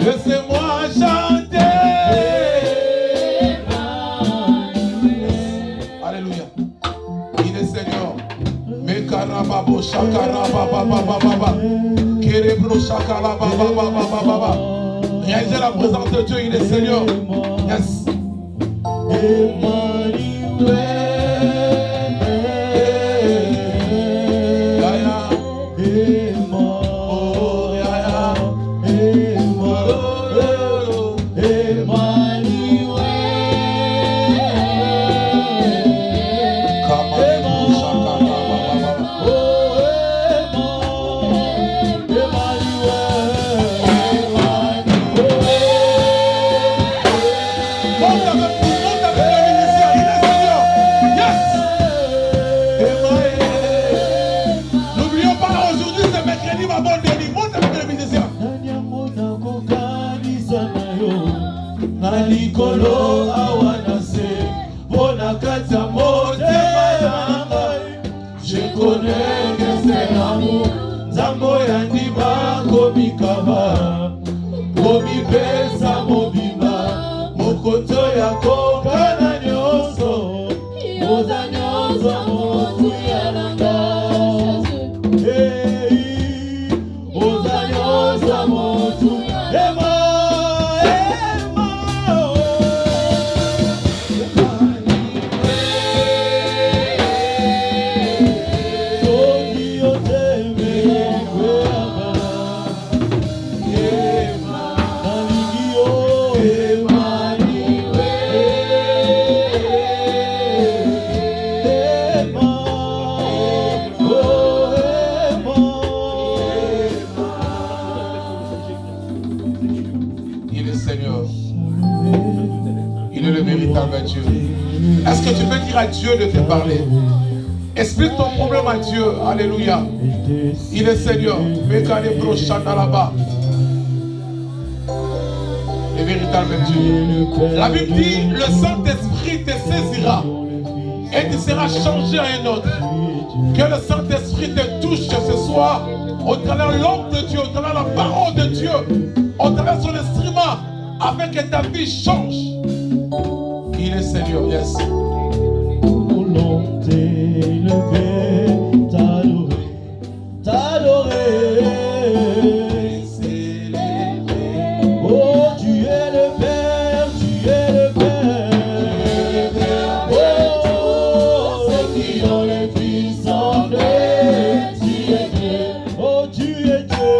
Laissez-moi chanter. Alléluia. Il est Seigneur. Mekarababo shakarababa. Kerebro shakarababa. Réalisez la présence de Dieu, il est Seigneur. Yes. Nikolo awanase bona kata motema. Je connais que c'est l'amour. Zambo yandiba komikaba komipesa mobima mokoto yako kana nyoso oza nyoso motu yalanga oza nyoso motu ema. Dieu. Est-ce que tu peux dire à Dieu de te parler? Explique ton problème à Dieu. Alléluia. Il est Seigneur. là-bas. Le véritable Dieu. La Bible dit, le Saint-Esprit te saisira et tu seras changé à un autre. Que le Saint-Esprit te touche ce soir au travers de l'homme de Dieu, au travers de la parole de Dieu, au travers de son instrument, afin que ta vie change. Il est Seigneur, yes. Voulons t'élever, t'adorer, t'adorer, célébrer. Oh, tu es le Père, tu es le Père. Oh, ceux qui ont le Fils en eux, tu es Dieu. Oh, tu es Dieu.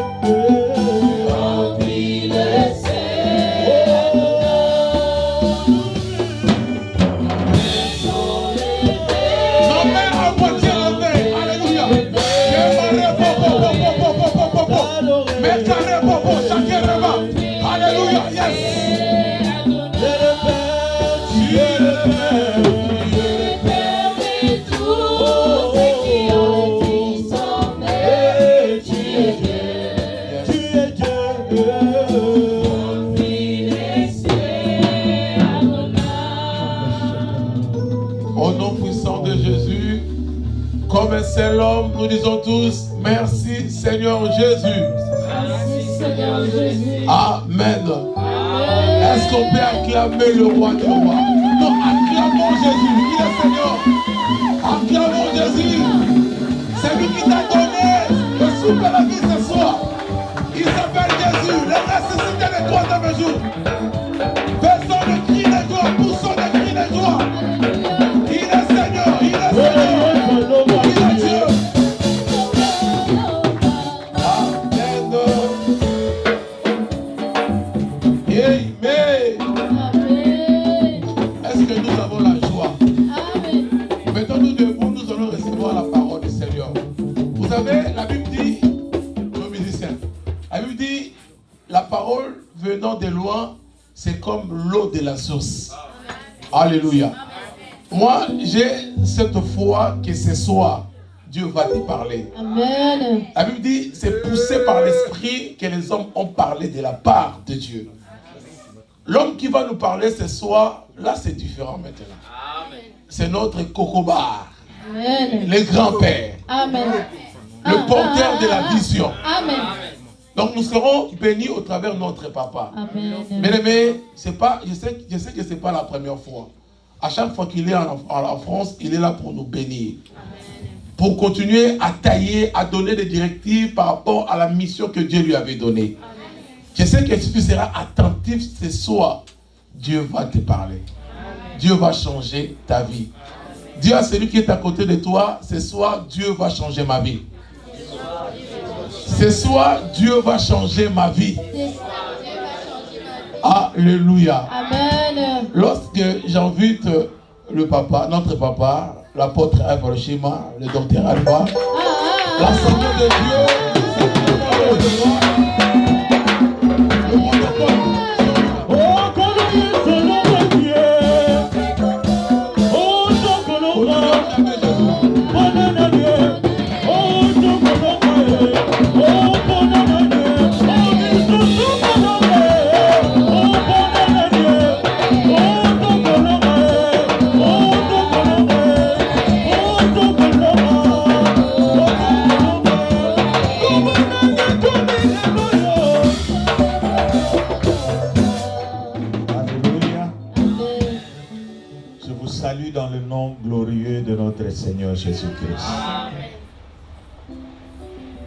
Remplis le Alléluia, yes. Au nom puissant de Jésus, comme un seul homme, nous disons tous merci Seigneur Jésus. Merci Seigneur Jésus. Amen. Est-ce qu'on peut acclamer le roi des rois? Non, acclamons Jésus. Il est Seigneur. Acclamons Jésus. C'est lui qui t'a donné le souffle de la vie ce soir. Il s'appelle Jésus. Le ressuscité le troisième jour. Faisons le cri de joie. Poussons le cri de joie. Il est Seigneur. Il est Seigneur. Il est Dieu. Est-ce que nous avons la joie? Mettons-nous debout, nous allons recevoir la parole du Seigneur. Vous savez, la Bible dit, nos musiciens, la Bible dit, la parole venant de loin, c'est comme l'eau de la source. Alléluia. Moi, j'ai cette foi que ce soir, Dieu va te parler. Amen. La Bible dit, c'est poussé par l'Esprit que les hommes ont parlé de la part de Dieu. L'homme qui va nous parler ce soir, là c'est différent maintenant. C'est notre Kokobar, Amen. le grand-père, Amen. le porteur de la vision. Amen. Donc nous serons bénis au travers de notre papa. Amen. Bien-aimé, c'est pas, je sais que ce n'est pas la première fois. À chaque fois qu'il est en France, il est là pour nous bénir. Pour continuer à tailler, à donner des directives par rapport à la mission que Dieu lui avait donnée. Je sais que si tu seras attentif ce soir, Dieu va te parler. Dieu va changer ta vie. Dis à celui qui est à côté de toi, ce soir, Dieu va changer ma vie. Ce soir, Dieu va changer ma vie. Alléluia. Amen. Lorsque j'invite le papa, notre papa, l'apôtre Hiroshima, le docteur Alba, l'Assemblée de Dieu, le protocole. Oh, connais ce nom de Dieu. Oh, je connais dans le nom glorieux de notre Seigneur Jésus-Christ.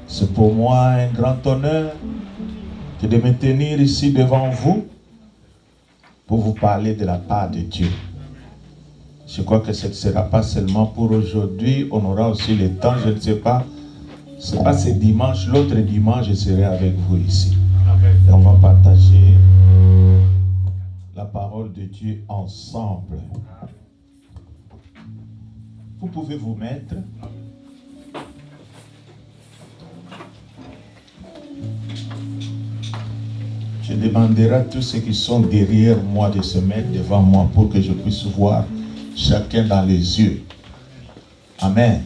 C'est pour moi un grand honneur que de me tenir ici devant vous pour vous parler de la part de Dieu. Je crois que ce ne sera pas seulement pour aujourd'hui, on aura aussi le temps, je ne sais pas. Ce n'est pas ce dimanche, l'autre dimanche, je serai avec vous ici. Amen. Et on va partager la parole de Dieu ensemble. Vous pouvez vous mettre. Je demanderai à tous ceux qui sont derrière moi de se mettre devant moi pour que je puisse voir chacun dans les yeux. Amen.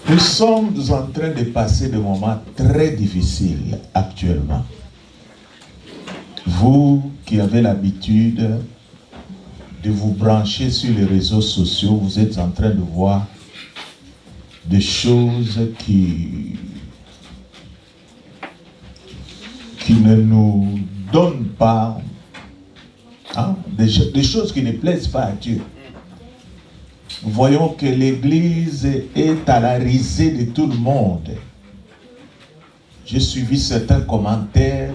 Nous sommes en train de passer des moments très difficiles actuellement. Vous qui avez l'habitude de vous brancher sur les réseaux sociaux, vous êtes en train de voir des choses qui ne nous donnent pas, des choses qui ne plaisent pas à Dieu. Nous voyons que l'Église est à la risée de tout le monde. J'ai suivi certains commentaires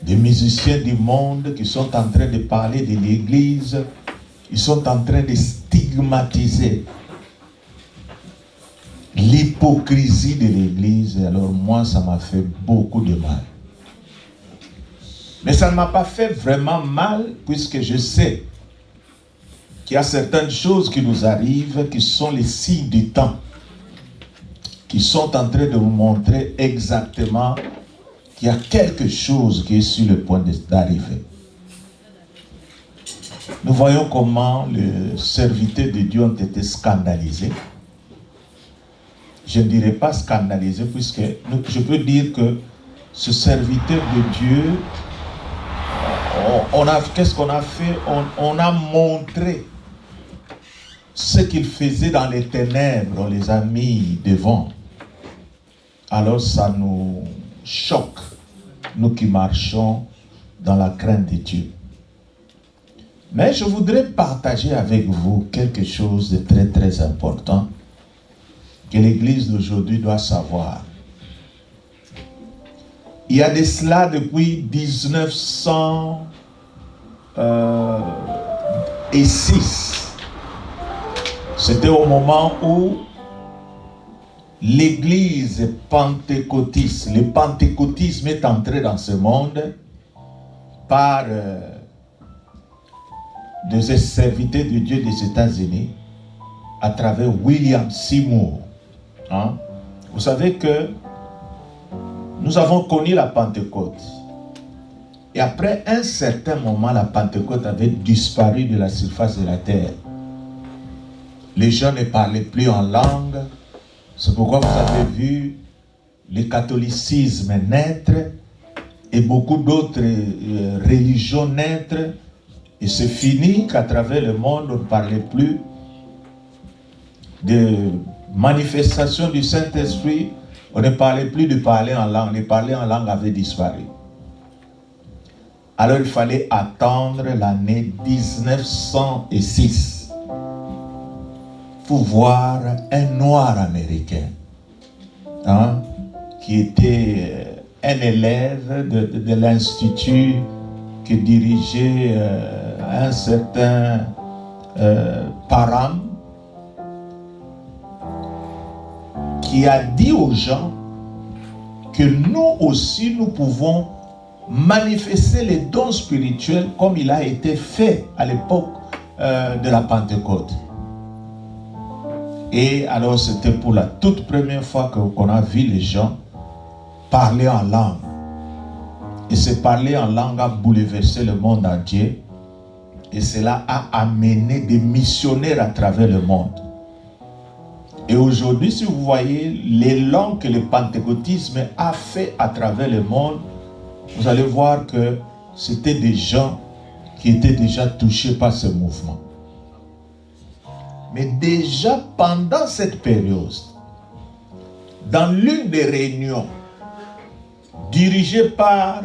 des musiciens du monde qui sont en train de parler de l'Église. Ils sont en train de stigmatiser l'hypocrisie de l'Église. Alors moi, ça m'a fait beaucoup de mal. Mais ça ne m'a pas fait vraiment mal, puisque je sais qu'il y a certaines choses qui nous arrivent, qui sont les signes du temps, qui sont en train de nous montrer exactement qu'il y a quelque chose qui est sur le point d'arriver. Nous voyons comment les serviteurs de Dieu ont été scandalisés. Je ne dirais pas scandalisés, puisque je peux dire que ce serviteur de Dieu, qu'est-ce qu'on a fait? On a montré ce qu'il faisait dans les ténèbres, on les a mis devant. Alors ça nous choque, nous qui marchons dans la crainte de Dieu. Mais je voudrais partager avec vous quelque chose de très très important que l'Église d'aujourd'hui doit savoir. Il y a de cela depuis 1906. C'était au moment où l'Église pentecôtiste, le pentecôtisme est entré dans ce monde par des serviteurs de Dieu des États-Unis à travers William Seymour. Vous savez que nous avons connu la Pentecôte. Et après un certain moment, la Pentecôte avait disparu de la surface de la terre. Les gens ne parlaient plus en langue. C'est pourquoi vous avez vu le catholicisme naître et beaucoup d'autres religions naître. Et c'est fini qu'à travers le monde, on ne parlait plus de manifestation du Saint-Esprit, on ne parlait plus de parler en langue. Les parler en langue avait disparu. Alors il fallait attendre l'année 1906 pour voir un noir américain, hein, qui était un élève de l'institut que dirigeait un certain Parham, qui a dit aux gens que nous aussi nous pouvons manifester les dons spirituels comme il a été fait à l'époque de la Pentecôte. Et alors c'était pour la toute première fois qu'on a vu les gens parler en langue. Et ce parler en langue a bouleversé le monde entier. Et cela a amené des missionnaires à travers le monde. Et aujourd'hui, si vous voyez les langues que le pentecôtisme a fait à travers le monde, vous allez voir que c'était des gens qui étaient déjà touchés par ce mouvement. Mais déjà pendant cette période, dans l'une des réunions dirigées par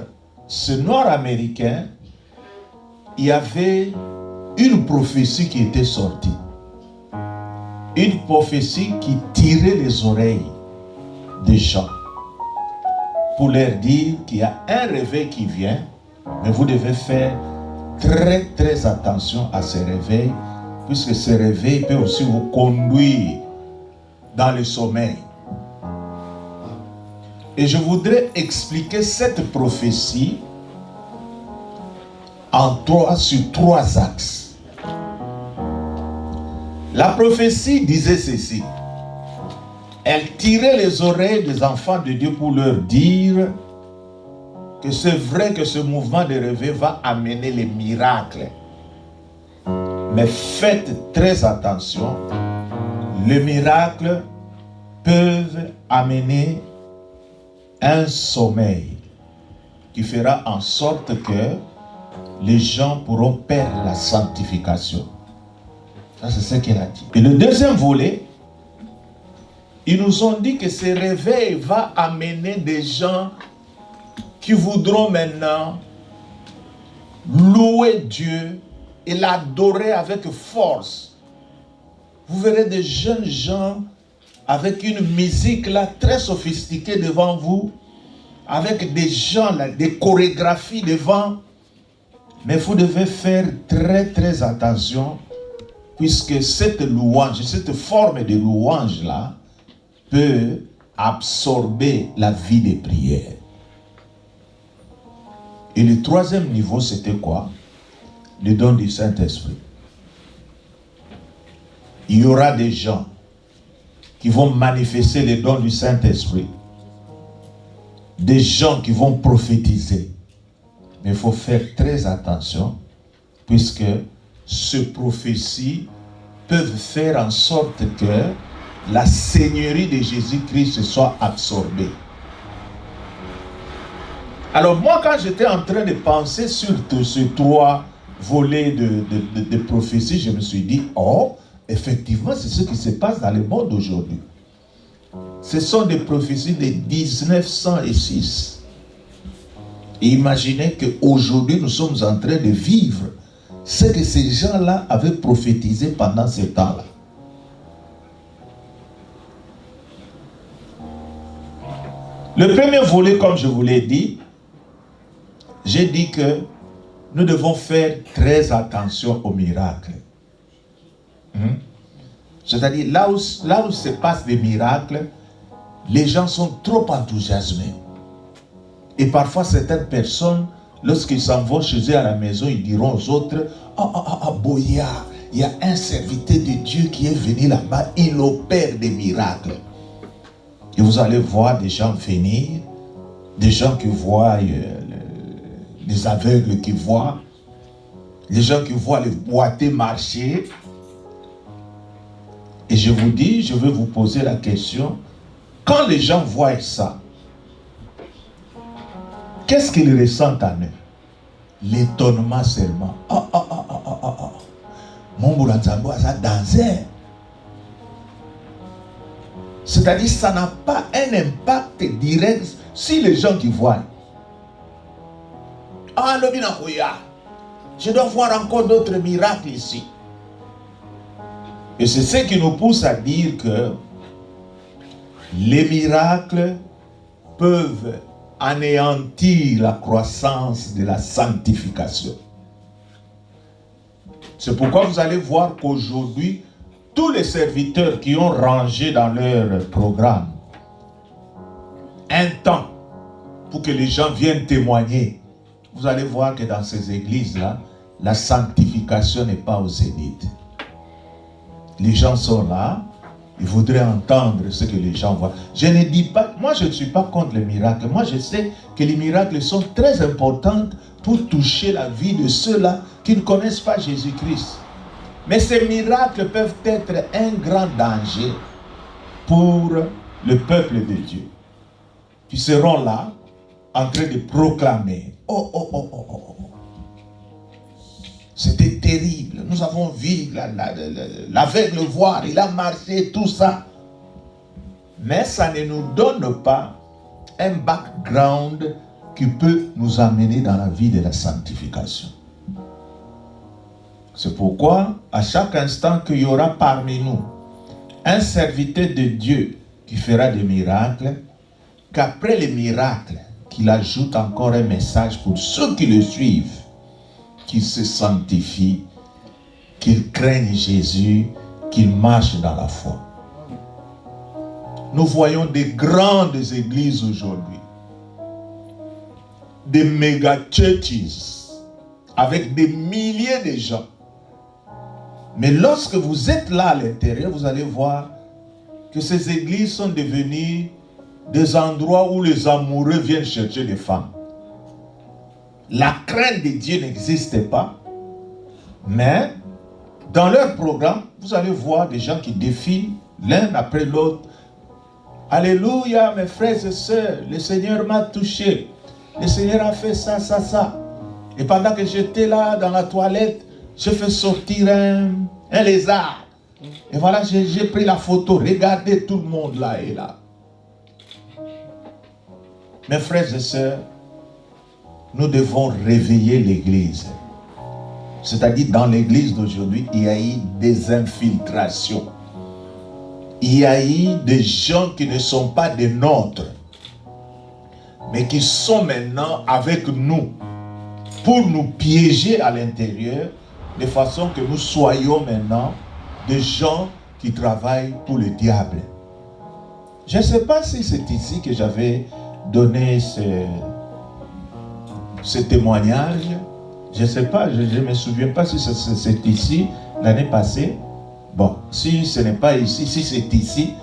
ce noir américain, il y avait une prophétie qui était sortie. Une prophétie qui tirait les oreilles des gens pour leur dire qu'il y a un réveil qui vient, mais vous devez faire très très attention à ce réveil, puisque ce réveil peut aussi vous conduire dans le sommeil. Et je voudrais expliquer cette prophétie sur trois axes. La prophétie disait ceci. Elle tirait les oreilles des enfants de Dieu pour leur dire que c'est vrai que ce mouvement de réveil va amener les miracles. Mais faites très attention, les miracles peuvent amener un sommeil qui fera en sorte que les gens pourront perdre la sanctification. Ça, c'est ce qu'il a dit. Et le deuxième volet, ils nous ont dit que ce réveil va amener des gens qui voudront maintenant louer Dieu et l'adorer avec force. Vous verrez des jeunes gens avec une musique là très sophistiquée devant vous, avec des gens là, des chorégraphies devant. Mais vous devez faire très très attention, puisque cette louange, cette forme de louange là, peut absorber la vie des prières. Et le troisième niveau, c'était quoi? Le don du Saint-Esprit. Il y aura des gens qui vont manifester les dons du Saint-Esprit. Des gens qui vont prophétiser. Mais il faut faire très attention, puisque ces prophéties peuvent faire en sorte que la Seigneurie de Jésus-Christ soit absorbée. Alors moi, quand j'étais en train de penser sur ces trois volets de prophéties, je me suis dit, oh, effectivement, c'est ce qui se passe dans le monde aujourd'hui. Ce sont des prophéties de 1906. Et imaginez qu'aujourd'hui, nous sommes en train de vivre ce que ces gens-là avaient prophétisé pendant ce temps-là. Le premier volet, comme je vous l'ai dit, j'ai dit que nous devons faire très attention aux miracles. C'est-à-dire, là où se passent des miracles, les gens sont trop enthousiasmés. Et parfois, certaines personnes, lorsqu'ils s'en vont chez eux à la maison, ils diront aux autres, Boya, il y a un serviteur de Dieu qui est venu là-bas, il opère des miracles. Et vous allez voir des gens venir, des gens qui voient, les aveugles qui voient, les gens qui voient les boiteux marcher. Et je vous dis, je vais vous poser la question, quand les gens voient ça, qu'est-ce qu'ils ressentent en eux? L'étonnement seulement. Mon boulanzambo a ça dansé. C'est-à-dire que ça n'a pas un impact direct sur les gens qui voient. Ah, je dois voir encore d'autres miracles ici. Et c'est ce qui nous pousse à dire que les miracles peuvent anéantir la croissance de la sanctification. C'est pourquoi vous allez voir qu'aujourd'hui, tous les serviteurs qui ont rangé dans leur programme un temps pour que les gens viennent témoigner, vous allez voir que dans ces églises-là, la sanctification n'est pas au zénith. Les gens sont là, ils voudraient entendre ce que les gens voient. Je ne dis pas, moi je ne suis pas contre les miracles. Moi je sais que les miracles sont très importants pour toucher la vie de ceux-là qui ne connaissent pas Jésus-Christ. Mais ces miracles peuvent être un grand danger pour le peuple de Dieu, qui seront là en train de proclamer. Oh. C'était terrible. Nous avons vu l'aveugle voir, il a marché, tout ça. Mais ça ne nous donne pas un background qui peut nous amener dans la vie de la sanctification. C'est pourquoi, à chaque instant qu'il y aura parmi nous un serviteur de Dieu qui fera des miracles, qu'après les miracles, qu'il ajoute encore un message pour ceux qui le suivent, qu'ils se sanctifient, qu'ils craignent Jésus, qu'ils marchent dans la foi. Nous voyons des grandes églises aujourd'hui, des méga churches, avec des milliers de gens. Mais lorsque vous êtes là à l'intérieur, vous allez voir que ces églises sont devenues des endroits où les amoureux viennent chercher des femmes. La crainte de Dieu n'existe pas, mais dans leur programme, vous allez voir des gens qui défilent l'un après l'autre. Alléluia, mes frères et sœurs, le Seigneur m'a touché. Le Seigneur a fait ça, ça, ça. Et pendant que j'étais là dans la toilette, j'ai fait sortir un lézard. Et voilà, j'ai pris la photo. Regardez, tout le monde là est là. Mes frères et sœurs, nous devons réveiller l'église. C'est-à-dire, dans l'église d'aujourd'hui, il y a eu des infiltrations. Il y a eu des gens qui ne sont pas des nôtres, mais qui sont maintenant avec nous pour nous piéger à l'intérieur, de façon que nous soyons maintenant des gens qui travaillent pour le diable. Je ne sais pas si c'est ici que j'avais donné ce témoignage. Je ne sais pas, je ne me souviens pas si c'est ici, l'année passée. Bon, si ce n'est pas ici, si c'est ici,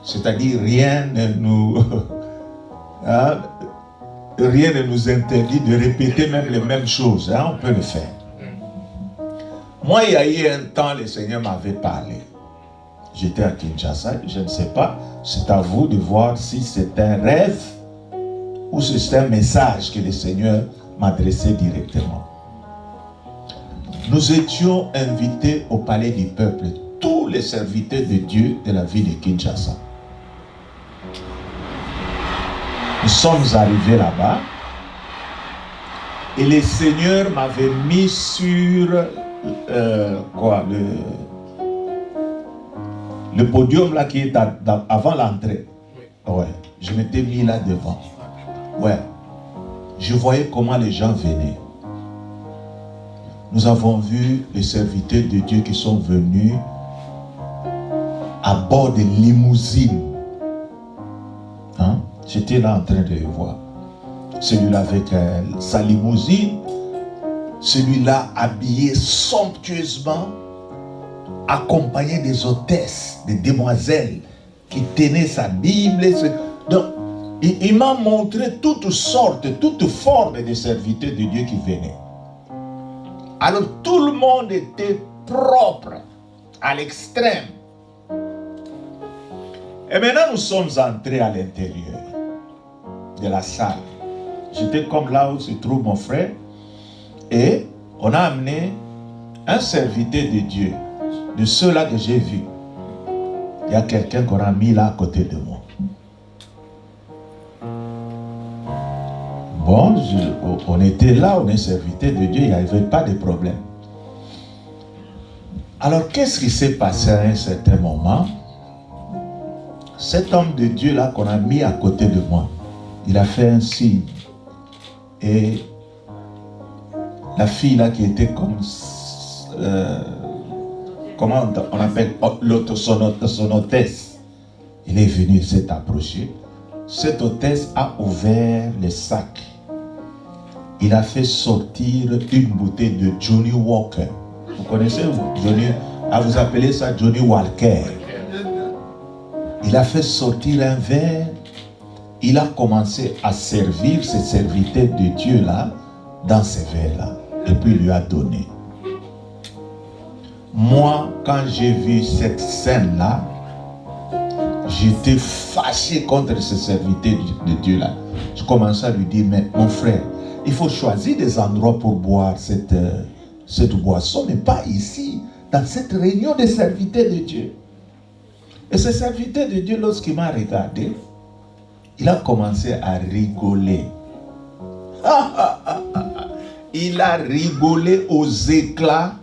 c'est-à-dire rien ne nous interdit de répéter même les mêmes choses. On peut le faire. Moi, il y a eu un temps, le Seigneur m'avait parlé. J'étais à Kinshasa, je ne sais pas. C'est à vous de voir si c'est un rêve ou si c'est un message que le Seigneur m'adressait directement. Nous étions invités au palais du peuple, tous les serviteurs de Dieu de la ville de Kinshasa. Nous sommes arrivés là-bas et le Seigneur m'avait mis sur le podium là qui est avant l'entrée. Ouais, je m'étais mis là devant. Ouais, je voyais comment les gens venaient. Nous avons vu les serviteurs de Dieu qui sont venus à bord de limousines. J'étais là en train de les voir. Celui-là avec sa limousine, celui-là habillé somptueusement, accompagné des hôtesses, des demoiselles qui tenaient sa Bible. Donc, il m'a montré toutes sortes, toutes formes de serviteurs de Dieu qui venaient. Alors tout le monde était propre à l'extrême. Et maintenant nous sommes entrés à l'intérieur de la salle. J'étais comme là où se trouve mon frère. Et on a amené un serviteur de Dieu, de ceux-là que j'ai vus. il y a quelqu'un qu'on a mis là à côté de moi. Bon, on était là, on est serviteur de Dieu, il n'y avait pas de problème. Alors, qu'est-ce qui s'est passé à un certain moment? Cet homme de Dieu là qu'on a mis à côté de moi, il a fait un signe. Et la fille là qui était comme... comment on appelle son hôtesse, il est venu, il s'est approché. Cette hôtesse a ouvert le sac. Il a fait sortir une bouteille de Johnny Walker. Vous connaissez Johnny? Ah, vous appelez ça Johnny Walker. Il a fait sortir un verre. Il a commencé à servir ses serviteurs de Dieu là, dans ces verres-là. Et puis il lui a donné. Moi, quand j'ai vu cette scène-là, j'étais fâché contre ce serviteur de Dieu là. Je commençais à lui dire, mais mon frère, il faut choisir des endroits pour boire cette boisson, mais pas ici, dans cette réunion des serviteurs de Dieu. Et ce serviteur de Dieu, lorsqu'il m'a regardé, il a commencé à rigoler. Il a rigolé aux éclats.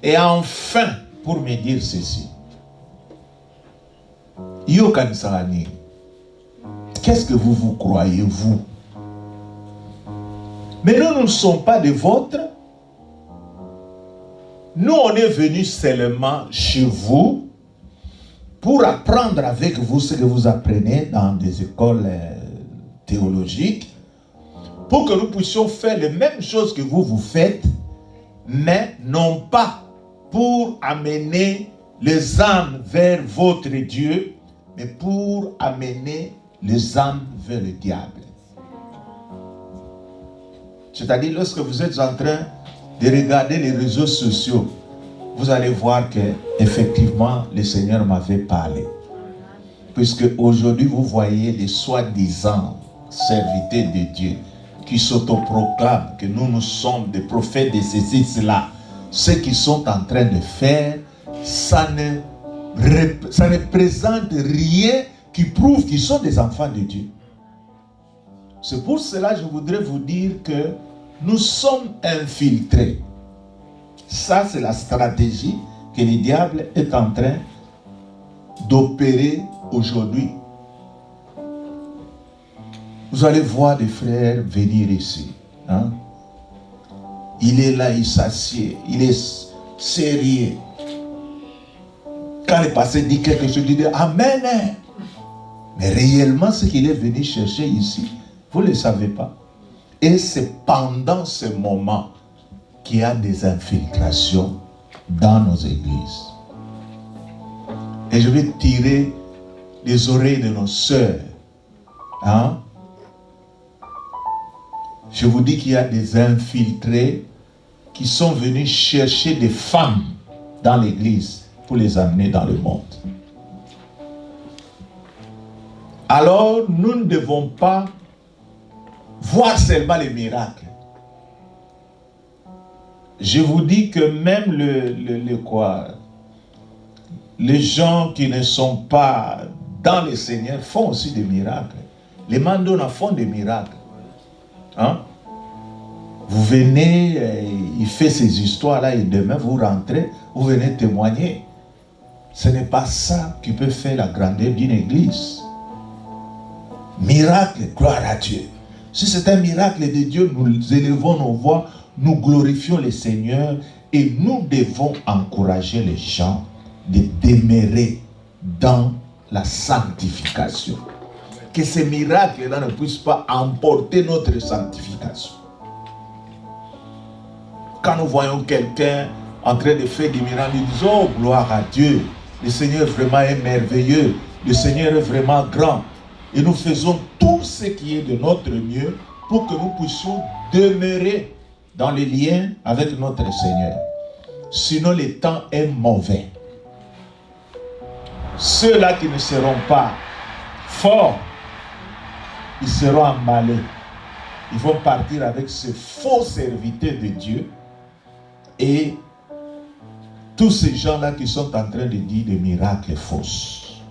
Et enfin, pour me dire ceci. Yo Kanisarani, qu'est-ce que vous vous croyez, vous? Mais nous ne sommes pas des vôtres. Nous, on est venus seulement chez vous pour apprendre avec vous ce que vous apprenez dans des écoles théologiques, pour que nous puissions faire les mêmes choses que vous faites, mais non pas pour amener les âmes vers votre Dieu, mais pour amener les âmes vers le diable. C'est-à-dire, lorsque vous êtes en train de regarder les réseaux sociaux, vous allez voir que effectivement le Seigneur m'avait parlé. Puisque aujourd'hui, vous voyez les soi-disant serviteurs de Dieu qui s'autoproclament que nous sommes des prophètes de ceci, cela. Ce qu'ils sont en train de faire, ça ne représente rien qui prouve qu'ils sont des enfants de Dieu. C'est pour cela que je voudrais vous dire que nous sommes infiltrés. Ça, c'est la stratégie que le diable est en train d'opérer aujourd'hui. Vous allez voir des frères venir ici. Hein? Il est là, il s'assied, il est sérieux. Quand le pasteur dit quelque chose, il dit Amen. Mais réellement, ce qu'il est venu chercher ici, vous ne le savez pas. Et c'est pendant ce moment qu'il y a des infiltrations dans nos églises. Et je vais tirer les oreilles de nos sœurs. Hein? Je vous dis qu'il y a des infiltrés qui sont venus chercher des femmes dans l'église pour les amener dans le monde. Alors, nous ne devons pas voir seulement les miracles. Je vous dis que même les gens qui ne sont pas dans le Seigneur font aussi des miracles. Les mandona font des miracles. Hein? Vous venez, il fait ces histoires-là et demain vous rentrez, vous venez témoigner. Ce n'est pas ça qui peut faire la grandeur d'une église. Miracle, gloire à Dieu. Si c'est un miracle de Dieu, nous élevons nos voix, nous glorifions le Seigneur et nous devons encourager les gens de demeurer dans la sanctification. Que ces miracles-là ne puissent pas emporter notre sanctification. Quand nous voyons quelqu'un en train de faire des miracles, nous disons, oh gloire à Dieu, le Seigneur vraiment est merveilleux, le Seigneur est vraiment grand. Et nous faisons tout ce qui est de notre mieux pour que nous puissions demeurer dans les liens avec notre Seigneur. Sinon, le temps est mauvais. Ceux-là qui ne seront pas forts, ils seront emballés. Ils vont partir avec ces faux serviteurs de Dieu et tous ces gens-là qui sont en train de dire des miracles fausses.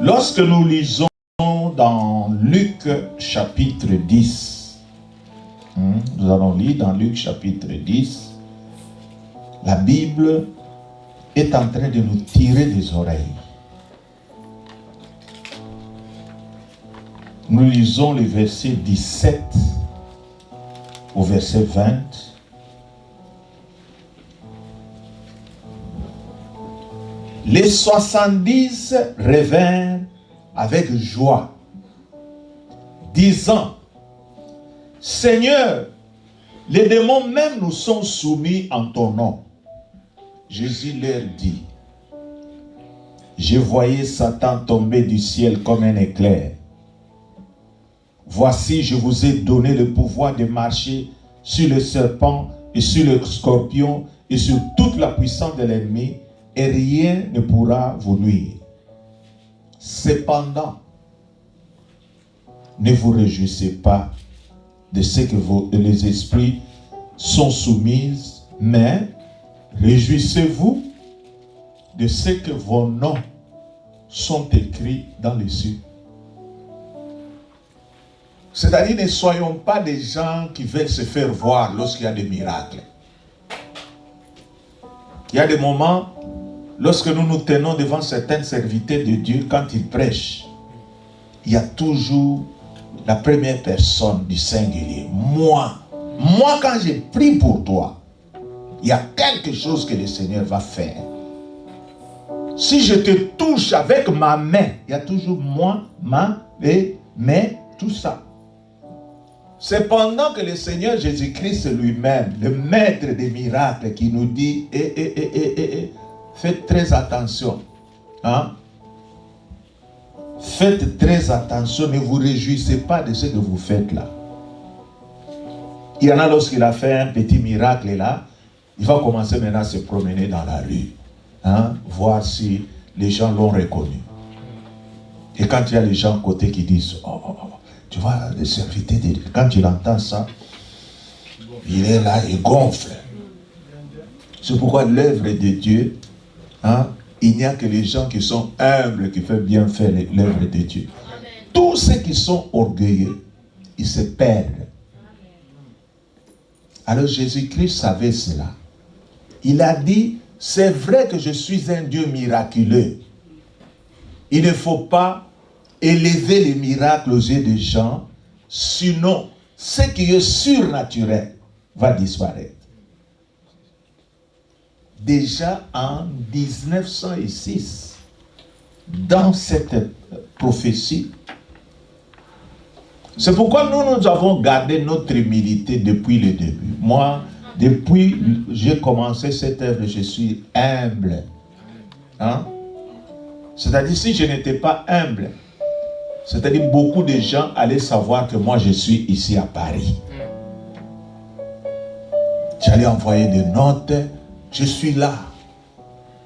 Lorsque nous lisons dans Luc chapitre 10, nous allons lire dans Luc chapitre 10, la Bible est en train de nous tirer des oreilles. Nous lisons les versets 17 au verset 20. Les 70 revinrent avec joie, disant, Seigneur, les démons même nous sont soumis en ton nom. Jésus leur dit, je voyais Satan tomber du ciel comme un éclair. Voici, je vous ai donné le pouvoir de marcher sur le serpent et sur le scorpion et sur toute la puissance de l'ennemi, et rien ne pourra vous nuire. Cependant, ne vous réjouissez pas de ce que les esprits sont soumis, mais réjouissez-vous de ce que vos noms sont écrits dans les cieux. C'est-à-dire, ne soyons pas des gens qui veulent se faire voir lorsqu'il y a des miracles. Il y a des moments, lorsque nous nous tenons devant certains serviteurs de Dieu, quand ils prêchent, il y a toujours la première personne du singulier. Moi, quand j'ai prié pour toi, il y a quelque chose que le Seigneur va faire. Si je te touche avec ma main, il y a toujours moi, ma et mes, tout ça. C'est pendant que le Seigneur Jésus-Christ lui-même, le maître des miracles, qui nous dit, faites très attention. Hein? Faites très attention, ne vous réjouissez pas de ce que vous faites là. Il y en a, lorsqu'il a fait un petit miracle là, il va commencer maintenant à se promener dans la rue, hein, voir si les gens l'ont reconnu. Et quand il y a les gens à côté qui disent, tu vois, le serviteur, quand il entend ça, il est là, il gonfle. C'est pourquoi l'œuvre de Dieu, hein, il n'y a que les gens qui sont humbles qui peuvent bien faire l'œuvre de Dieu. Tous ceux qui sont orgueilleux, ils se perdent. Alors Jésus-Christ savait cela. Il a dit, c'est vrai que je suis un Dieu miraculeux. Il ne faut pas élever les miracles aux yeux des gens, sinon ce qui est surnaturel va disparaître. Déjà en 1906, dans cette prophétie, c'est pourquoi nous avons gardé notre humilité depuis le début. Moi, depuis que j'ai commencé cette œuvre, je suis humble. Hein? C'est-à-dire, si je n'étais pas humble, c'est-à-dire beaucoup de gens allaient savoir que moi je suis ici à Paris. J'allais envoyer des notes, je suis là.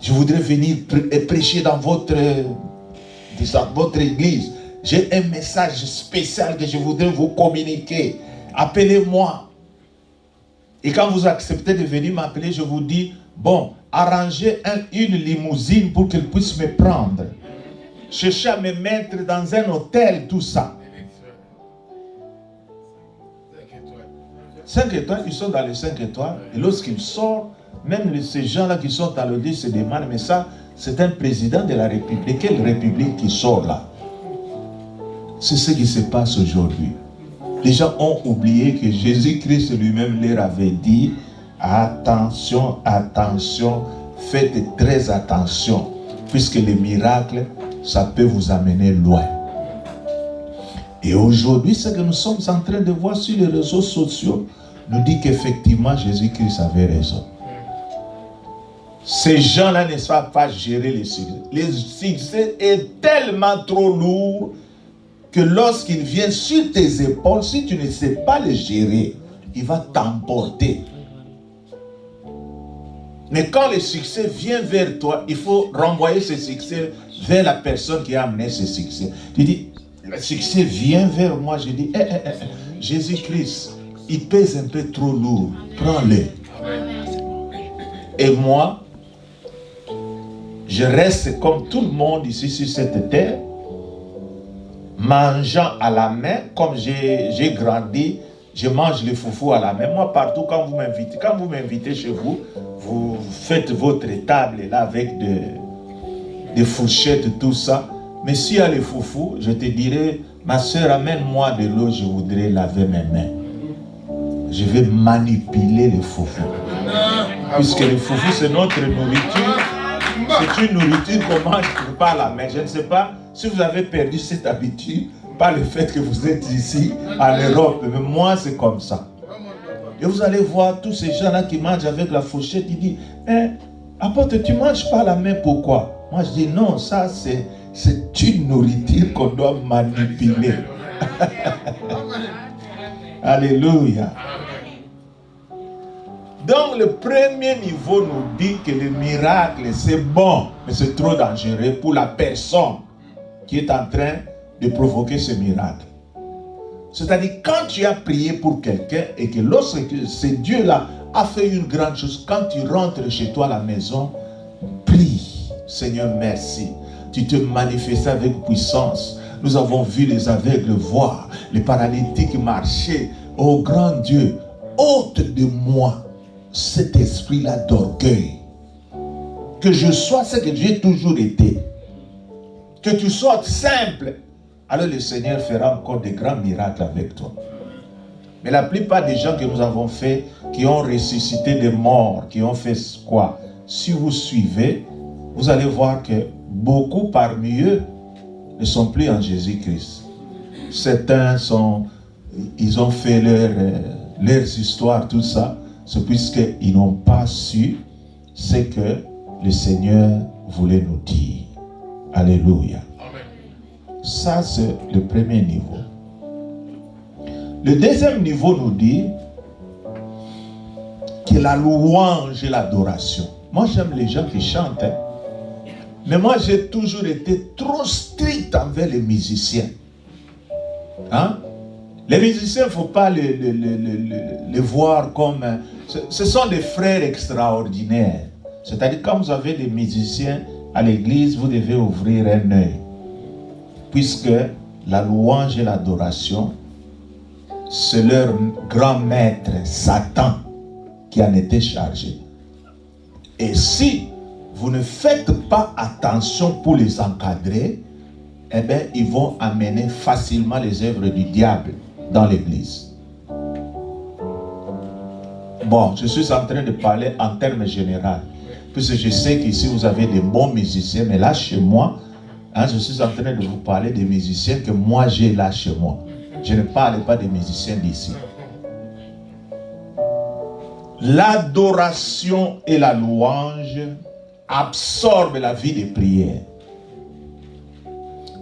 Je voudrais venir prêcher dans votre église. J'ai un message spécial que je voudrais vous communiquer. Appelez-moi. Et quand vous acceptez de venir m'appeler, je vous dis, bon, arrangez une limousine pour qu'elle puisse me prendre. Cherchez à me mettre dans un hôtel, tout ça. 5 étoiles, ils sont dans les 5 étoiles. Et lorsqu'ils sortent, même ces gens-là qui sont à l'audience se demandent, mais ça, c'est un président de la République. Quelle République qui sort là? C'est ce qui se passe aujourd'hui. Les gens ont oublié que Jésus-Christ lui-même leur avait dit, attention, attention, faites très attention, puisque les miracles, ça peut vous amener loin. Et aujourd'hui, ce que nous sommes en train de voir sur les réseaux sociaux nous dit qu'effectivement Jésus-Christ avait raison. Ces gens-là ne savent pas gérer les succès. Le succès est tellement trop lourd que lorsqu'il vient sur tes épaules, si tu ne sais pas le gérer, il va t'emporter. Mais quand le succès vient vers toi, il faut renvoyer ce succès vers la personne qui a amené ce succès. Tu dis, le succès vient vers moi. Je dis, Jésus-Christ, il pèse un peu trop lourd. Prends-le. Et moi, je reste comme tout le monde ici sur cette terre, mangeant à la main, comme j'ai grandi, je mange les foufous à la main. Moi, partout, quand vous m'invitez chez vous, vous faites votre table là avec des fourchettes, tout ça. Mais s'il y a les foufous, je te dirai, ma soeur, amène-moi de l'eau, je voudrais laver mes mains. Je vais manipuler les foufous. Puisque les foufous, c'est notre nourriture. C'est une nourriture qu'on mange pas à la main. Je ne sais pas si vous avez perdu cette habitude par le fait que vous êtes ici en Europe. Mais moi, c'est comme ça. Et vous allez voir tous ces gens-là qui mangent avec la fourchette. Ils disent, apôtre, tu ne manges pas à la main, pourquoi? Moi, je dis, non, ça, c'est une nourriture qu'on doit manipuler. Alléluia. Donc le premier niveau nous dit que le miracle c'est bon, mais c'est trop dangereux pour la personne qui est en train de provoquer ce miracle. C'est-à-dire quand tu as prié pour quelqu'un et que lorsque ce Dieu-là a fait une grande chose, quand tu rentres chez toi à la maison, prie, Seigneur merci, tu te manifestes avec puissance. Nous avons vu les aveugles voir, les paralytiques marcher. Oh grand Dieu, ôte de moi cet esprit-là d'orgueil. Que je sois ce que j'ai toujours été. Que tu sois simple. Alors le Seigneur fera encore des grands miracles avec toi. Mais la plupart des gens que nous avons fait, qui ont ressuscité des morts, qui ont fait quoi? Si vous suivez, vous allez voir que beaucoup parmi eux ne sont plus en Jésus-Christ. Certains ils ont fait leurs histoires, tout ça. C'est puisqu'ils n'ont pas su ce que le Seigneur voulait nous dire. Alléluia. Amen. Ça, c'est le premier niveau. Le deuxième niveau nous dit que la louange et l'adoration. Moi, j'aime les gens qui chantent. Mais moi, j'ai toujours été trop strict envers les musiciens. Hein? Les musiciens, il ne faut pas les voir comme... Ce sont des frères extraordinaires. C'est-à-dire, quand vous avez des musiciens à l'église, vous devez ouvrir un œil. Puisque la louange et l'adoration, c'est leur grand maître, Satan, qui en était chargé. Et si vous ne faites pas attention pour les encadrer, eh bien, ils vont amener facilement les œuvres du diable dans l'église. Bon, je suis en train de parler en termes généraux, puisque je sais qu'ici vous avez des bons musiciens, mais là chez moi, je suis en train de vous parler des musiciens que moi j'ai là chez moi. Je ne parle pas des musiciens d'ici. L'adoration et la louange absorbent la vie des prières.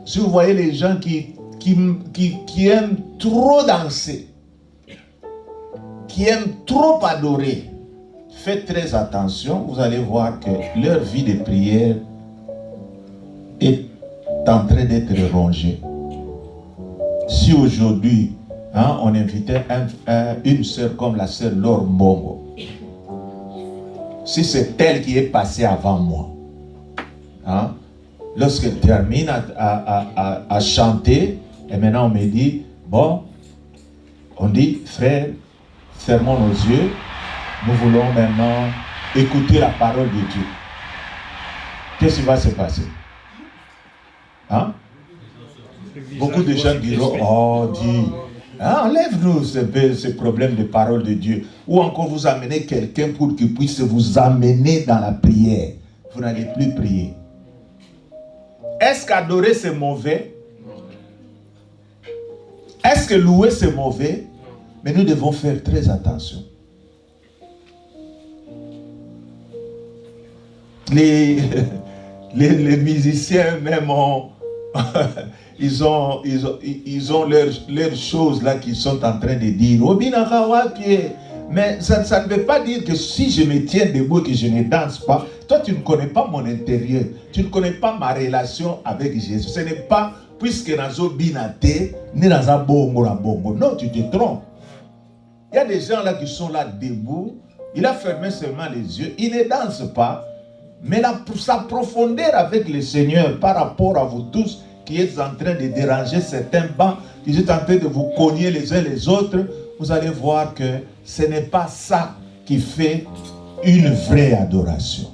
Si vous voyez les gens qui aiment trop danser, qui aiment trop adorer, faites très attention, vous allez voir que leur vie de prière est en train d'être rongée. Si aujourd'hui, on invitait une sœur comme la sœur Laure Mbongo, si c'est elle qui est passée avant moi, lorsqu'elle termine à chanter, et maintenant on me dit, bon, on dit, frère, fermons nos yeux, nous voulons maintenant écouter la parole de Dieu. Qu'est-ce qui va se passer? Beaucoup de gens diront, oh Dieu, enlève-nous ce problème de parole de Dieu. Ou encore vous amenez quelqu'un pour qu'il puisse vous amener dans la prière. Vous n'allez plus prier. Est-ce qu'adorer c'est mauvais? Est-ce que louer c'est mauvais? Mais nous devons faire très attention. Les musiciens même ils ont leurs choses là qu'ils sont en train de dire. Mais ça ne veut pas dire que si je me tiens debout et que je ne danse pas, toi tu ne connais pas mon intérieur. Tu ne connais pas ma relation avec Jésus. Ce n'est pas puisque nazo binate ni naza bongo na bongo. Non, tu te trompes. Il y a des gens là qui sont là debout Il a fermé seulement les yeux. Il ne danse pas. Mais sa profondeur avec le Seigneur par rapport à vous tous qui êtes en train de déranger certains bancs, qui êtes en train de vous cogner les uns les autres, vous allez voir que ce n'est pas ça qui fait une vraie adoration.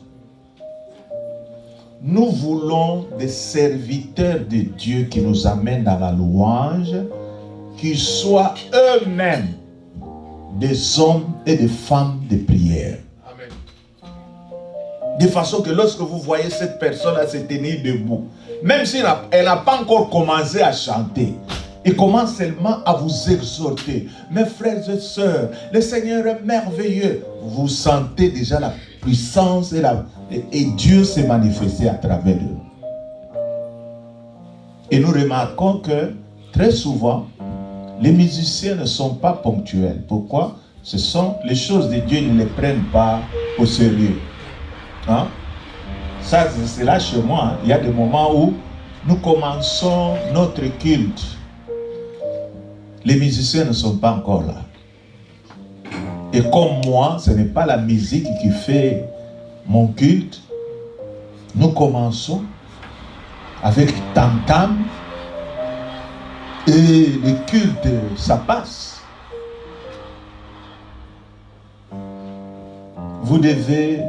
Nous voulons des serviteurs de Dieu qui nous amènent dans la louange, qui soient eux-mêmes des hommes et des femmes de prière. Amen. De façon que lorsque vous voyez cette personne-là se tenir debout, même si elle n'a pas encore commencé à chanter, il commence seulement à vous exhorter. Mes frères et sœurs, le Seigneur est merveilleux. Vous sentez déjà la puissance et Dieu s'est manifesté à travers eux. Et nous remarquons que très souvent, les musiciens ne sont pas ponctuels. Pourquoi? Ce sont les choses de Dieu, ils ne les prennent pas au sérieux. Hein? Ça, c'est là chez moi. Hein? Il y a des moments où nous commençons notre culte. Les musiciens ne sont pas encore là. Et comme moi, ce n'est pas la musique qui fait mon culte. Nous commençons avec tam-tam. Et le culte, ça passe. Vous devez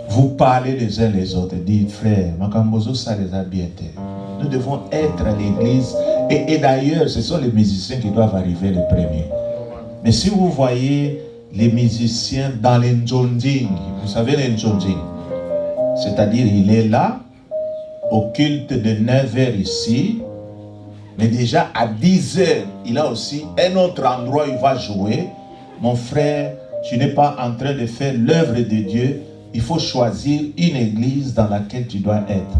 vous parler les uns les autres. Dites, frère, Makambozo, ça les a bien été. Nous devons être à l'église. Et d'ailleurs, ce sont les musiciens qui doivent arriver les premiers. Mais si vous voyez les musiciens dans les Njonding, vous savez les Njonding, c'est-à-dire il est là, au culte de 9h ici, mais déjà à 10h, il a aussi un autre endroit où il va jouer. Mon frère, tu n'es pas en train de faire l'œuvre de Dieu. Il faut choisir une église dans laquelle tu dois être.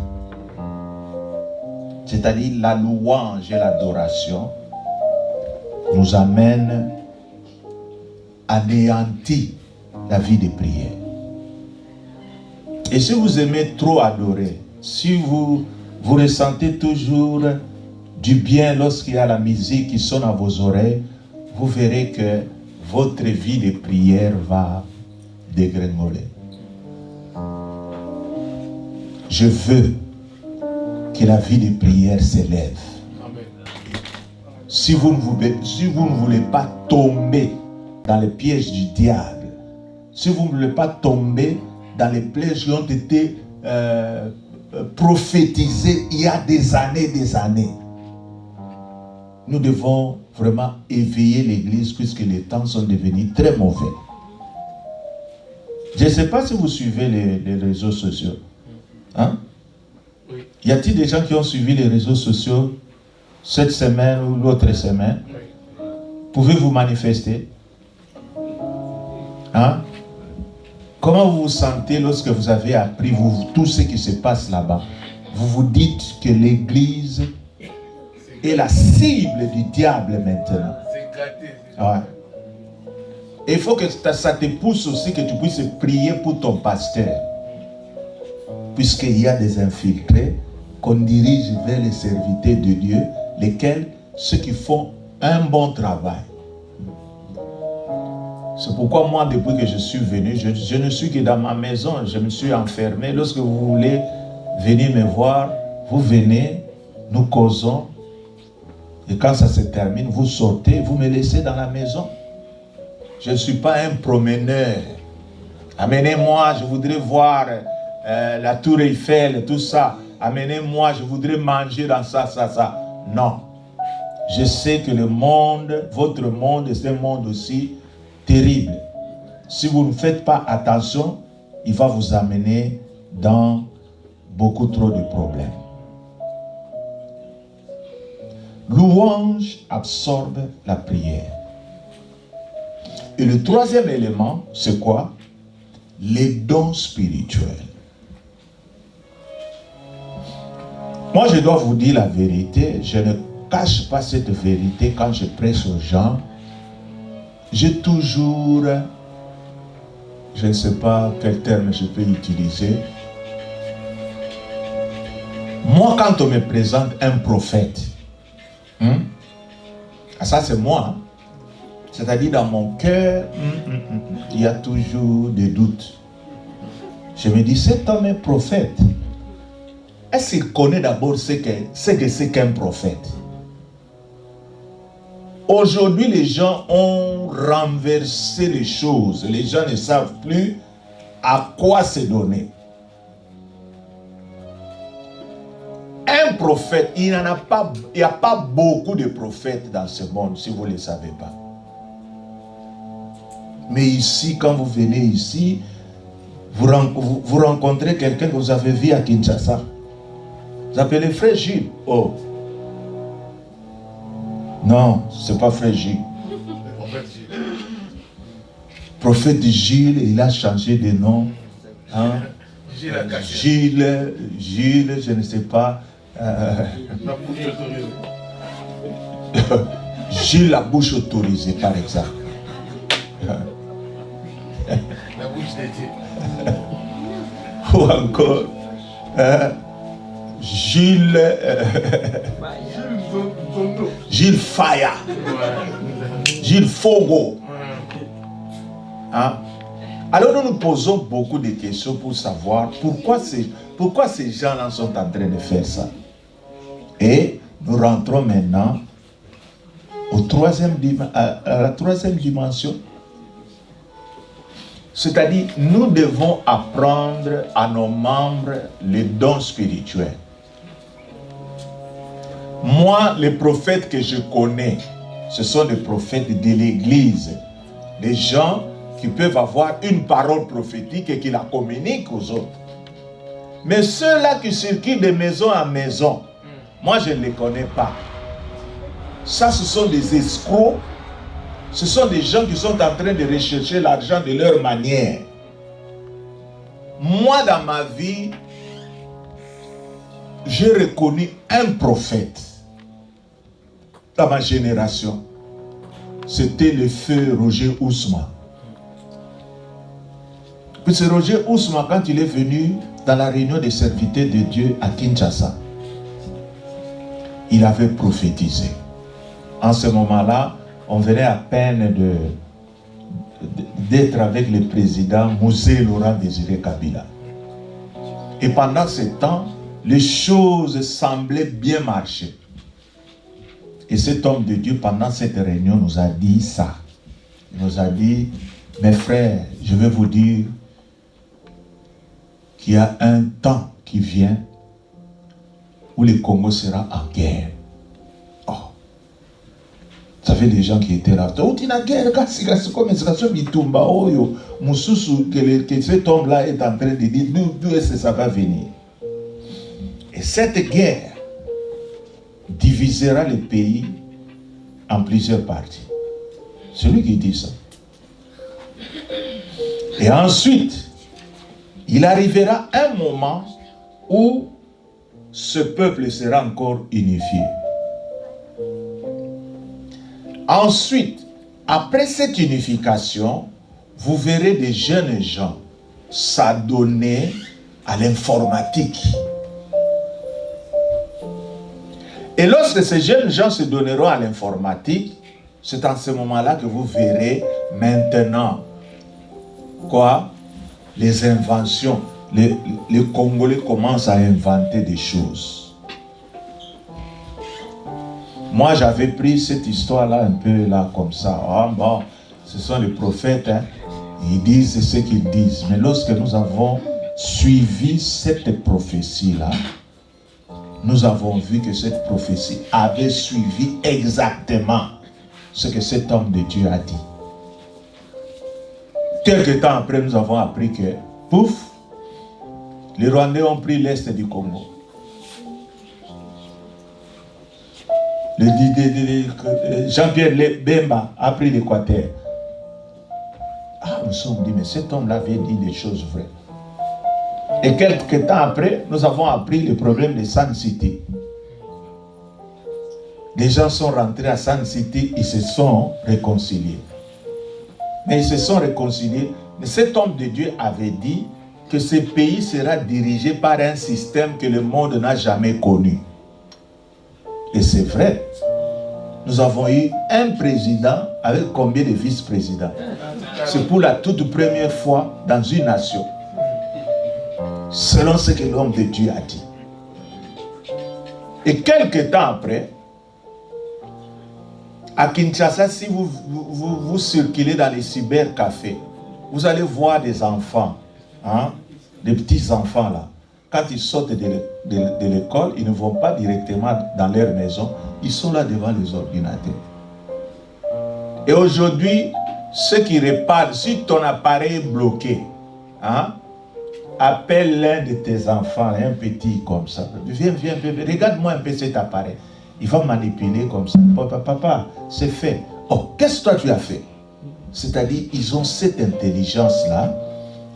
C'est-à-dire la louange et l'adoration nous amènent à anéantir la vie de prière. Et si vous aimez trop adorer, si vous ressentez toujours du bien lorsqu'il y a la musique qui sonne à vos oreilles, vous verrez que votre vie de prière va dégringoler. Je veux que la vie de prière s'élève. Si vous ne voulez pas tomber dans les pièges du diable, si vous ne voulez pas tomber dans les pièges qui ont été prophétisés il y a des années, nous devons vraiment éveiller l'église puisque les temps sont devenus très mauvais. Je ne sais pas si vous suivez les réseaux sociaux. Hein? Oui. Y a-t-il des gens qui ont suivi les réseaux sociaux cette semaine ou l'autre semaine? Oui. Pouvez-vous manifester? Hein? Comment vous vous sentez lorsque vous avez appris tout ce qui se passe là-bas? Vous vous dites que l'église est la cible du diable maintenant. C'est gâté. Ouais. Et il faut que ça te pousse aussi que tu puisses prier pour ton pasteur. Puisqu'il y a des infiltrés qu'on dirige vers les serviteurs de Dieu, lesquels, ceux qui font un bon travail. C'est pourquoi moi, depuis que je suis venu, je ne suis que dans ma maison, je me suis enfermé. Lorsque vous voulez venir me voir, vous venez, nous causons. Et quand ça se termine, vous sortez, vous me laissez dans la maison. Je ne suis pas un promeneur. Amenez-moi, je voudrais voir la tour Eiffel, tout ça. Amenez-moi, je voudrais manger dans ça. Non. Je sais que le monde, votre monde, c'est un monde aussi terrible. Si vous ne faites pas attention, il va vous amener dans beaucoup trop de problèmes. Louange absorbe la prière. Et le troisième élément, c'est quoi? Les dons spirituels. Moi, je dois vous dire la vérité. Je ne cache pas cette vérité quand je prêche aux gens. J'ai toujours, je ne sais pas quel terme je peux utiliser. Moi, quand on me présente un prophète, ça c'est moi. C'est-à-dire dans mon cœur, il y a toujours des doutes. Je me dis, cet homme est prophète. Est-ce qu'il connaît d'abord ce que c'est qu'un prophète? Aujourd'hui, les gens ont renversé les choses. Les gens ne savent plus à quoi se donner. Un prophète, il n'y a pas beaucoup de prophètes dans ce monde, si vous ne le savez pas. Mais ici, quand vous venez ici, vous rencontrez quelqu'un que vous avez vu à Kinshasa. Vous appelez Frère Gilles. Oh. Non, ce n'est pas Frère Gilles. Prophète Gilles, il a changé de nom. Hein? Gilles, je ne sais pas. Gilles la bouche autorisée, par exemple. La bouche d'été. Ou encore Gilles Gilles Faya, Gilles Fogo. Hein? Alors nous nous posons beaucoup de questions pour savoir pourquoi ces gens-là sont en train de faire ça. Et nous rentrons maintenant à la troisième dimension. C'est-à-dire, nous devons apprendre à nos membres les dons spirituels. Moi, les prophètes que je connais, ce sont des prophètes de l'Église. Des gens qui peuvent avoir une parole prophétique et qui la communiquent aux autres. Mais ceux-là qui circulent de maison en maison, moi je ne les connais pas. Ça, ce sont des escrocs. Ce sont des gens qui sont en train de rechercher l'argent de leur manière. Moi, dans ma vie, j'ai reconnu un prophète dans ma génération. C'était le feu Roger Ousma. Puis c'est Roger Ousma, quand il est venu dans la réunion des serviteurs de Dieu à Kinshasa, il avait prophétisé. En ce moment-là, on venait à peine d'être avec le président Mosé Laurent Désiré Kabila. Et pendant ce temps, les choses semblaient bien marcher. Et cet homme de Dieu, pendant cette réunion, nous a dit ça. Il nous a dit, mes frères, je vais vous dire qu'il y a un temps qui vient où le Congo sera en guerre. Vous savez, les gens qui étaient là, que cet homme-là est en train de dire, d'où est-ce que ça va venir? Et cette guerre divisera le pays en plusieurs parties. C'est lui qui dit ça. Et ensuite, il arrivera un moment où ce peuple sera encore unifié. Ensuite, après cette unification, vous verrez des jeunes gens s'adonner à l'informatique. Et lorsque ces jeunes gens se donneront à l'informatique, c'est en ce moment-là que vous verrez maintenant les inventions. Les Congolais commencent à inventer des choses. Moi, j'avais pris cette histoire-là un peu là comme ça. Ah, bon, ce sont les prophètes, hein. Ils disent ce qu'ils disent. Mais lorsque nous avons suivi cette prophétie-là, nous avons vu que cette prophétie avait suivi exactement ce que cet homme de Dieu a dit. Quelque temps après, nous avons appris que, pouf, les Rwandais ont pris l'est du Congo. Jean-Pierre Bemba a pris l'Équateur. Ah, nous nous sommes dit, mais cet homme-là avait dit des choses vraies. Et quelques temps après, nous avons appris le problème de Sun City. Les gens sont rentrés à Sun City, ils se sont réconciliés. Mais ils se sont réconciliés. Mais cet homme de Dieu avait dit que ce pays sera dirigé par un système que le monde n'a jamais connu. Et c'est vrai. nous avons eu un président avec combien de vice-présidents? C'est pour la toute première fois dans une nation, selon ce que l'homme de Dieu a dit. Et quelques temps après, à Kinshasa, si vous circulez dans les cybercafés, vous allez voir des enfants, des petits enfants là. Quand ils sortent de l'école, ils ne vont pas directement dans leur maison, ils sont là devant les ordinateurs. Et aujourd'hui, ceux qui réparent, si ton appareil est bloqué, appelle l'un de tes enfants, un petit comme ça. Viens, regarde-moi un peu cet appareil. Il va manipuler comme ça. Papa, c'est fait. Oh, qu'est-ce que toi tu as fait? C'est-à-dire, ils ont cette intelligence-là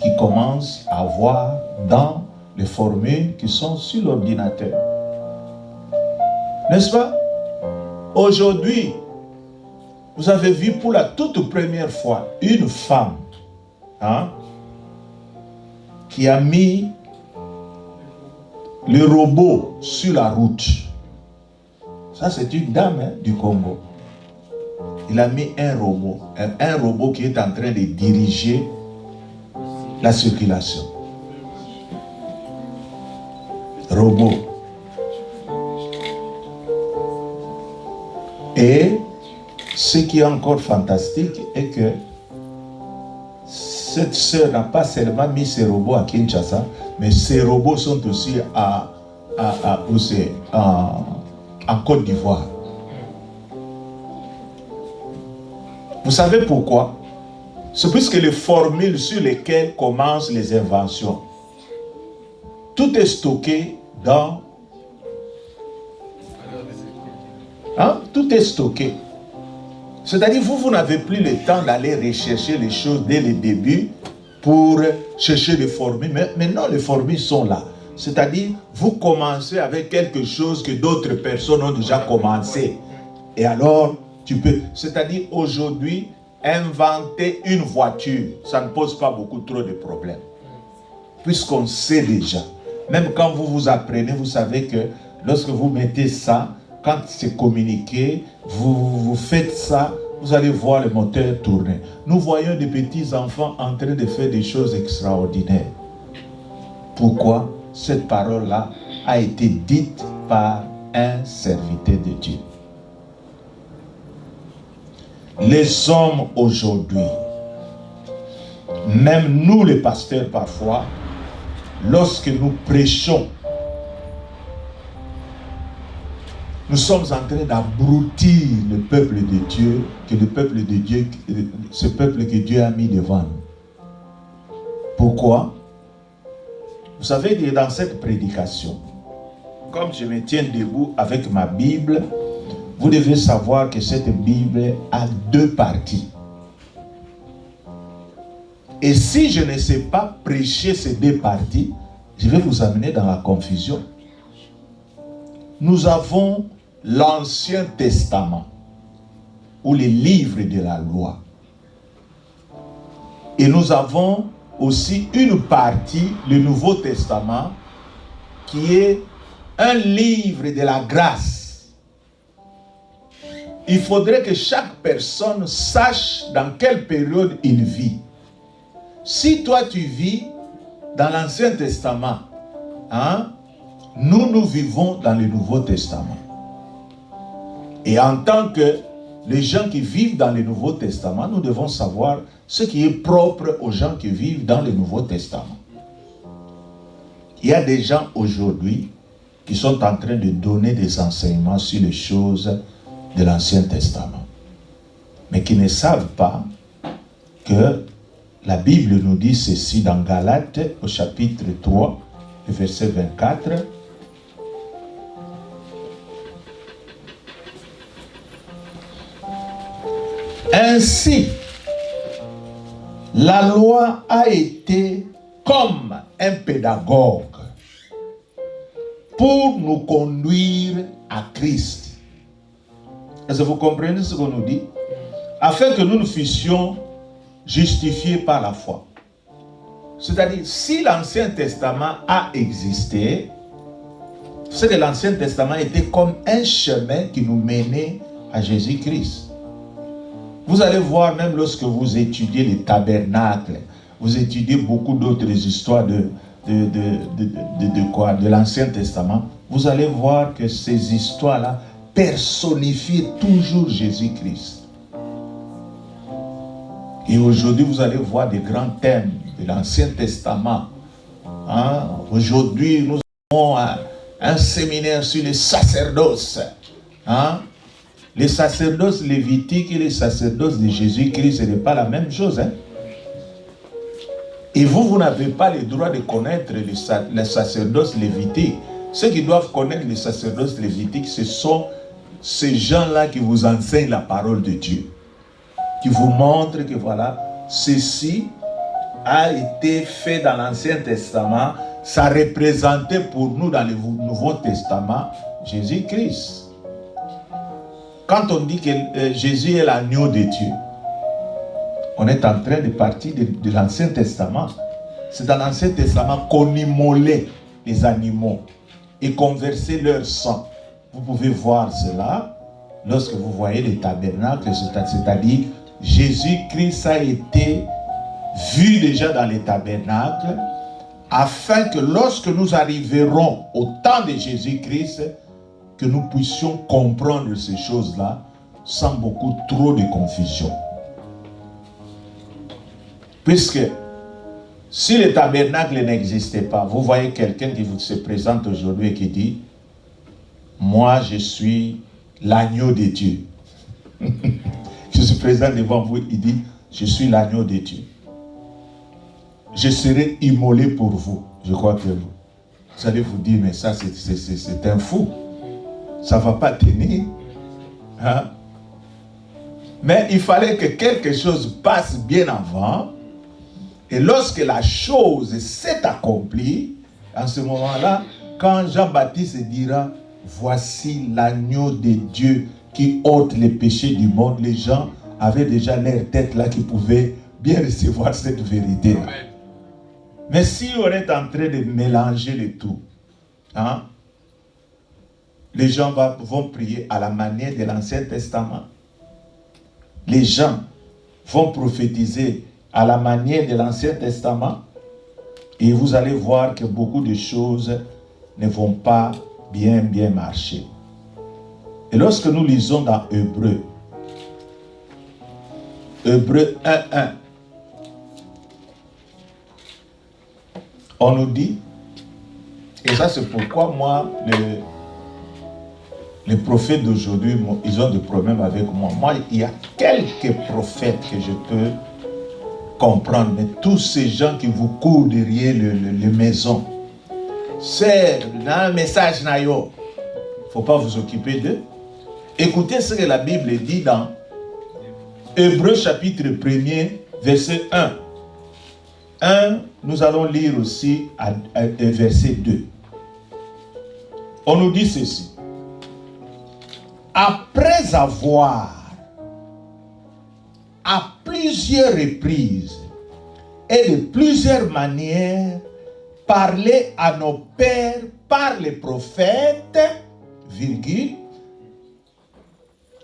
qui commence à voir dans les formules qui sont sur l'ordinateur. N'est-ce pas? Aujourd'hui, vous avez vu pour la toute première fois une femme qui a mis le robot sur la route. Ça, c'est une dame du Congo. Il a mis un robot qui est en train de diriger la circulation. Robot. Et ce qui est encore fantastique est que cette sœur n'a pas seulement mis ses robots à Kinshasa, mais ces robots sont aussi en Côte d'Ivoire. Vous savez pourquoi? C'est puisque les formules sur lesquelles commencent les inventions, tout est stocké dans... Tout est stocké. C'est-à-dire, vous n'avez plus le temps d'aller rechercher les choses dès le début pour chercher les formules. Mais maintenant, les formules sont là. C'est-à-dire, vous commencez avec quelque chose que d'autres personnes ont déjà commencé. Et alors, tu peux... C'est-à-dire, aujourd'hui, inventer une voiture, ça ne pose pas beaucoup trop de problèmes. Puisqu'on sait déjà. Même quand vous apprenez, vous savez que lorsque vous mettez ça, quand c'est communiqué, vous faites ça, vous allez voir le moteur tourner. Nous voyons des petits enfants en train de faire des choses extraordinaires. Pourquoi? Cette parole-là a été dite par un serviteur de Dieu. Les hommes aujourd'hui, même nous les pasteurs parfois, lorsque nous prêchons, nous sommes en train d'abrutir le peuple de Dieu, ce peuple que Dieu a mis devant nous. Pourquoi? Vous savez, dans cette prédication, comme je me tiens debout avec ma Bible, vous devez savoir que cette Bible a deux parties. Et si je ne sais pas prêcher ces deux parties, je vais vous amener dans la confusion. Nous avons l'Ancien Testament, ou les livres de la loi. Et nous avons aussi une partie, le Nouveau Testament, qui est un livre de la grâce. Il faudrait que chaque personne sache dans quelle période il vit. Si toi tu vis dans l'Ancien Testament, nous vivons dans le Nouveau Testament. Et en tant que les gens qui vivent dans le Nouveau Testament, nous devons savoir ce qui est propre aux gens qui vivent dans le Nouveau Testament. Il y a des gens aujourd'hui qui sont en train de donner des enseignements sur les choses de l'Ancien Testament, mais qui ne savent pas que la Bible nous dit ceci dans Galates au chapitre 3, verset 24. Ainsi, la loi a été comme un pédagogue pour nous conduire à Christ. Est-ce que vous comprenez ce qu'on nous dit? Afin que nous nous fussions justifiés par la foi. C'est-à-dire, si l'Ancien Testament a existé, c'est que l'Ancien Testament était comme un chemin qui nous menait à Jésus-Christ. Vous allez voir, même lorsque vous étudiez les tabernacles, vous étudiez beaucoup d'autres histoires de l'Ancien Testament, vous allez voir que ces histoires-là personnifient toujours Jésus-Christ. Et aujourd'hui, vous allez voir des grands thèmes de l'Ancien Testament. Hein? Aujourd'hui, nous avons un séminaire sur les sacerdoces. Hein? Les sacerdoces lévitiques et les sacerdoces de Jésus-Christ, ce n'est pas la même chose. Hein? Et vous n'avez pas le droit de connaître les sacerdoces lévitiques. Ceux qui doivent connaître les sacerdoces lévitiques, ce sont ces gens-là qui vous enseignent la parole de Dieu. Qui vous montrent que voilà, ceci a été fait dans l'Ancien Testament. Ça représentait pour nous dans le Nouveau Testament Jésus-Christ. Quand on dit que Jésus est l'agneau de Dieu, on est en train de partir de l'Ancien Testament. C'est dans l'Ancien Testament qu'on immolait les animaux et qu'on versait leur sang. Vous pouvez voir cela lorsque vous voyez les tabernacles, c'est-à-dire Jésus-Christ a été vu déjà dans les tabernacles afin que lorsque nous arriverons au temps de Jésus-Christ, que nous puissions comprendre ces choses-là sans beaucoup trop de confusion. Puisque si le tabernacle n'existait pas, vous voyez quelqu'un qui se présente aujourd'hui et qui dit « Moi, je suis l'agneau de Dieu. » Je se présente devant vous, il dit « Je suis l'agneau de Dieu. Je serai immolé pour vous. » Je crois que vous allez vous dire « Mais ça, c'est un fou. Ça ne va pas tenir. Hein? » Mais il fallait que quelque chose passe bien avant. Et lorsque la chose s'est accomplie, en ce moment-là, quand Jean-Baptiste dira « Voici l'agneau de Dieu qui ôte les péchés du monde », les gens avaient déjà leur tête là qui pouvaient bien recevoir cette vérité. Mais si on est en train de mélanger le tout, hein, les gens vont prier à la manière de l'Ancien Testament. Les gens vont prophétiser à la manière de l'Ancien Testament. Et vous allez voir que beaucoup de choses ne vont pas bien marcher. Et lorsque nous lisons dans Hébreux 1:1, on nous dit, et ça c'est pourquoi moi, les prophètes d'aujourd'hui, ils ont des problèmes avec moi. Moi, il y a quelques prophètes que je peux comprendre, mais tous ces gens qui vous courent derrière les maisons, c'est dans un message naïo. Il ne faut pas vous occuper d'eux. Écoutez ce que la Bible dit dans Hébreux chapitre 1er, verset 1. Nous allons lire aussi à verset 2. On nous dit ceci. Après avoir, à plusieurs reprises et de plusieurs manières, parlé à nos pères par les prophètes, virgule.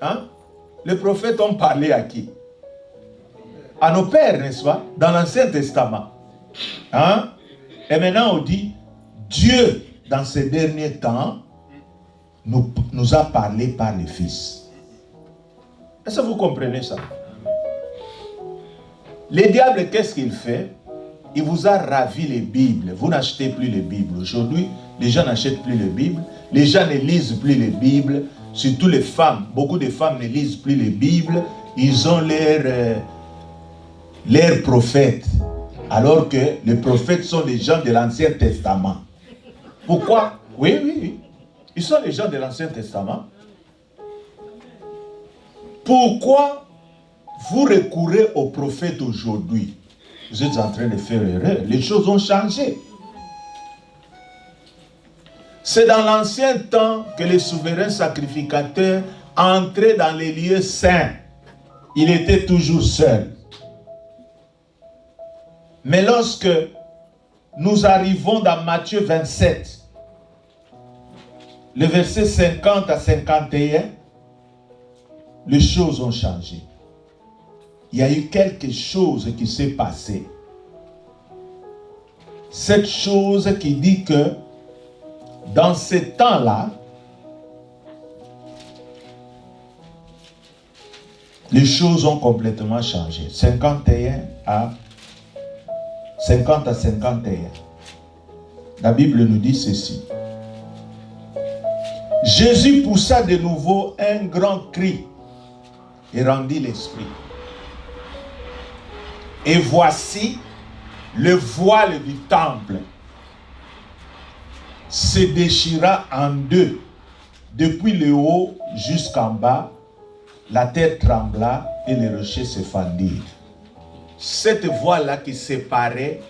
Hein? Les prophètes ont parlé à qui? À nos pères, n'est-ce pas? Dans l'Ancien Testament. Hein? Et maintenant on dit, Dieu, dans ces derniers temps, nous a parlé par le Fils. Est-ce que vous comprenez ça? Le diable, qu'est-ce qu'il fait? Il vous a ravi les Bibles. Vous n'achetez plus les Bibles. Aujourd'hui, les gens n'achètent plus les Bibles. Les gens ne lisent plus les Bibles. Surtout les femmes. Beaucoup de femmes ne lisent plus les Bibles. Ils ont leurs prophètes. Alors que les prophètes sont des gens de l'Ancien Testament. Pourquoi? Oui. Ils sont les gens de l'Ancien Testament. Pourquoi vous recourez aux prophètes aujourd'hui? Vous êtes en train de faire erreur. Les choses ont changé. C'est dans l'ancien temps que les souverains sacrificateurs entraient dans les lieux saints. Il était toujours seul. Mais lorsque nous arrivons dans Matthieu 27, le verset 50 à 51, les choses ont changé. Il y a eu quelque chose qui s'est passé. Cette chose qui dit que dans ces temps-là, les choses ont complètement changé. 50 à 51. La Bible nous dit ceci. Jésus poussa de nouveau un grand cri et rendit l'esprit. Et voici, le voile du temple se déchira en deux, depuis le haut jusqu'en bas. La terre trembla et les rochers se fendirent. Cette voile-là qui séparait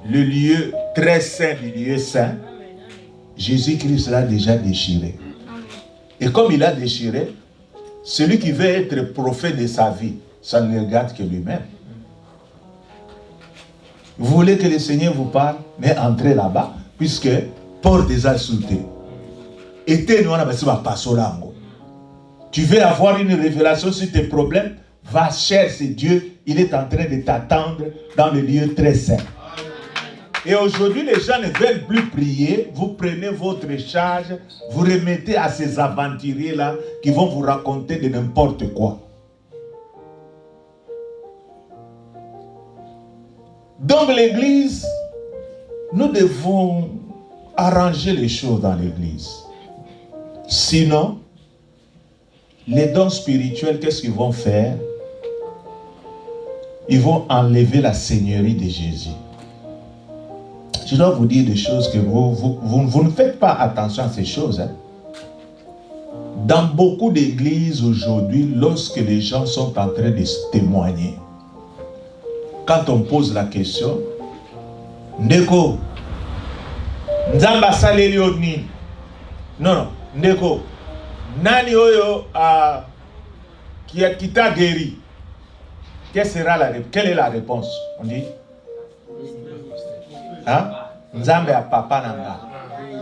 le lieu très saint du lieu saint, Jésus-Christ l'a déjà déchiré. Et comme il a déchiré, celui qui veut être prophète de sa vie, ça ne le regarde que lui-même. Vous voulez que le Seigneur vous parle, mais entrez là-bas, puisque porte des insultés. Et tu veux avoir une révélation sur tes problèmes, va chercher Dieu, il est en train de t'attendre dans le lieu très saint. Et aujourd'hui, les gens ne veulent plus prier. Vous prenez votre charge, vous remettez à ces aventuriers-là qui vont vous raconter de n'importe quoi. Donc l'église, nous devons arranger les choses dans l'église. Sinon, les dons spirituels, qu'est-ce qu'ils vont faire? Ils vont enlever la seigneurie de Jésus. Je dois vous dire des choses que vous ne faites pas attention à ces choses. Hein. Dans beaucoup d'églises aujourd'hui, lorsque les gens sont en train de se témoigner, quand on pose la question, Ndeko, Nzamba saleli oni. Non, Ndeko, Nani oyo qui t'a guéri. Quelle est la réponse? On dit hein? Nzambe a papa nanga.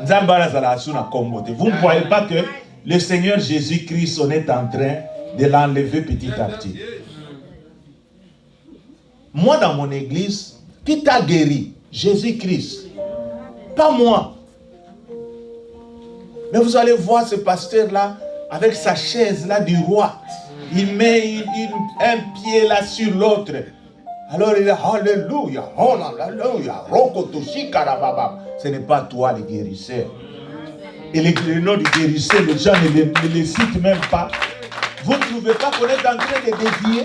Nzambe a la asuna kombote. Vous ne voyez pas que le Seigneur Jésus-Christ, on est en train de l'enlever petit à petit. Moi, dans mon église, qui t'a guéri? Jésus-Christ. Pas moi. Mais vous allez voir ce pasteur-là, avec sa chaise-là du roi. Il met un pied là sur l'autre. Alors il dit, Alléluia, Alléluia, Rokotoshi Karababa. Ce n'est pas toi le guérisseur. Et le nom du guérisseur, les gens ne les citent même pas. Vous ne trouvez pas qu'on est en train de dévier?